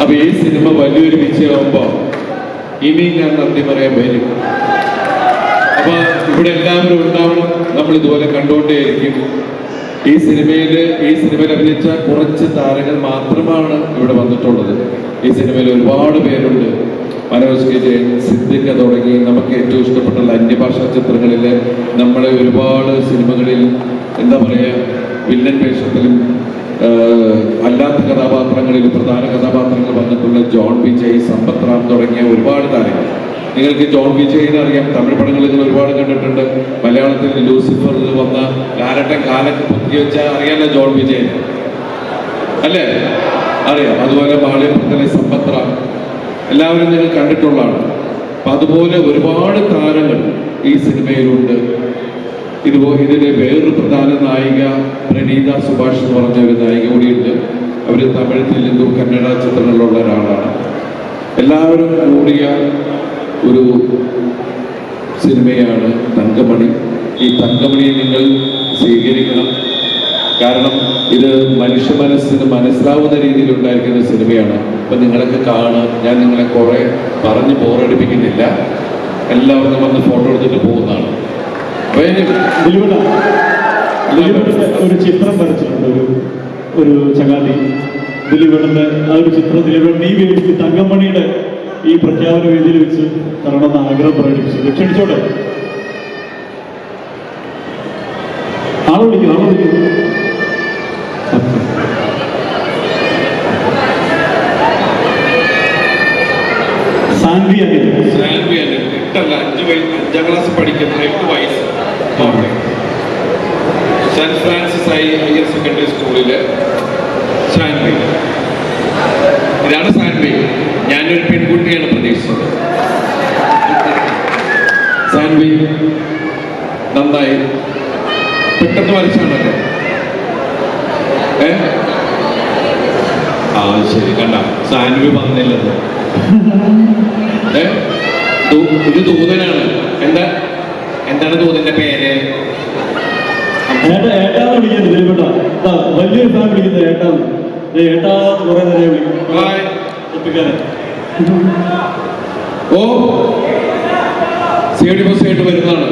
അപ്പൊ ഈ സിനിമ വലിയൊരു വിജയമാകുമ്പോ ഇനിയും ഞാൻ നന്ദി പറയാൻ വരും. അപ്പൊ ഇവിടെ എല്ലാവരും ഉണ്ടാവണം, നമ്മൾ ഇതുപോലെ കണ്ടുകൊണ്ടേയിരിക്കും. ഈ സിനിമയിൽ അഭിനയിച്ച കുറച്ച് താരങ്ങൾ മാത്രമാണ് ഇവിടെ വന്നിട്ടുള്ളത്. ഈ സിനിമയിൽ ഒരുപാട് പേരുണ്ട്. മനോജ് കെ ജയൻ, സിദ്ദിഖ തുടങ്ങി നമുക്ക് ഏറ്റവും ഇഷ്ടപ്പെട്ടുള്ള അന്യഭാഷാ ചിത്രങ്ങളിൽ, നമ്മളെ ഒരുപാട് സിനിമകളിൽ എന്താ പറയുക, വില്ലൻ വേഷത്തിലും അല്ലാത്ത കഥാപാത്രങ്ങളിൽ പ്രധാന കഥാപാത്രങ്ങൾ വന്നിട്ടുള്ള ജോൺ വിജയ്, സമ്പത്ത് റാം തുടങ്ങിയ ഒരുപാട് താരങ്ങൾ. നിങ്ങൾക്ക് ജോൺ വിജയിനെ അറിയാം, തമിഴ് പടങ്ങൾ നിങ്ങൾ ഒരുപാട് കണ്ടിട്ടുണ്ട്. മലയാളത്തിൽ ലൂസിഫറിൽ വന്ന ലാലട്ടൻ കാലൊക്കെ പൊത്തി വെച്ചാൽ അറിയാമല്ലോ ജോൺ വിജയൻ, അല്ലേ? അറിയാം. അതുപോലെ ബാലയപ്പുറത്തിലെ സമ്പത്ത് റാം എല്ലാവരും നിങ്ങൾ കണ്ടിട്ടുള്ളതാണ്. അപ്പം അതുപോലെ ഒരുപാട് താരങ്ങൾ ഈ സിനിമയിലുണ്ട്. ഇതിലെ വേറൊരു പ്രധാന നായിക പ്രണീത സുഭാഷ് എന്ന് പറഞ്ഞ ഒരു നായിക കൂടിയുണ്ട്. അവർ തമിഴ്, തെലുങ്ക്, കന്നഡ ചിത്രങ്ങളിലുള്ള ഒരാളാണ്. എല്ലാവരും കൂടിയ ഒരു സിനിമയാണ് തങ്കമണി. ഈ തങ്കമണിയെ നിങ്ങൾ സ്വീകരിക്കണം. കാരണം ഇത് മനുഷ്യ മനസ്സിന് മനസ്സിലാവുന്ന രീതിയിൽ ഉണ്ടായിരിക്കുന്ന സിനിമയാണ്. അപ്പം നിങ്ങളൊക്കെ കാണുക. ഞാൻ നിങ്ങളെ കുറെ പറഞ്ഞ് ബോറടിപ്പിക്കുന്നില്ല. എല്ലാവരും വന്ന് ഫോട്ടോ എടുത്തിട്ട് പോകുന്നതാണ്. ഒരു ചിത്രം വരച്ചിട്ടുണ്ട്, ഒരു ചങ്ങാതി ദിലീപേട്ടന്റെ ആ ഒരു ചിത്രം ദിലീപേട്ടൻ ഈ വേദിയിൽ തങ്കമണിയുടെ ഈ പ്രഖ്യാപന വേദിയിൽ വെച്ച് തരണമെന്ന് ആഗ്രഹം പ്രകടിപ്പിച്ചു. ക്ഷണിച്ചോട്ടെ, ആളെ വിളിക്കും. സാൻവി അനിൽ 5 ക്ലാസ് പഠിക്കുന്ന 8 വയസ്സ് സെന്റ് ഫ്രാൻസിസ് ഹയർ സെക്കൻഡറി സ്കൂളിലെ സാൻവി. ഇതാണ് സാൻവി. ഞാനൊരു പെൺകുട്ടിയാണ് പ്രതീക്ഷിച്ചത്. സാൻവി നന്നായി പെട്ടെന്ന് വരച്ചാണല്ലോ. ശരി, കണ്ട സാൻവി വന്നില്ലത്. ഇത് ദൂതനാണ്. എന്താണ് ദൂതന്റെ പേര്? ഏട്ടാന്ന് വിളിക്കുന്നത് ദിലീപേട്ട. വലിയൊരു ഫാൻ വിളിക്കുന്നത് ഏട്ടാന്ന്. ഏട്ടാന്ന് കുറെ നേരം വിളിക്കും. ഓ, സി ഡി ബസ് ആയിട്ട് വരുന്നതാണ്.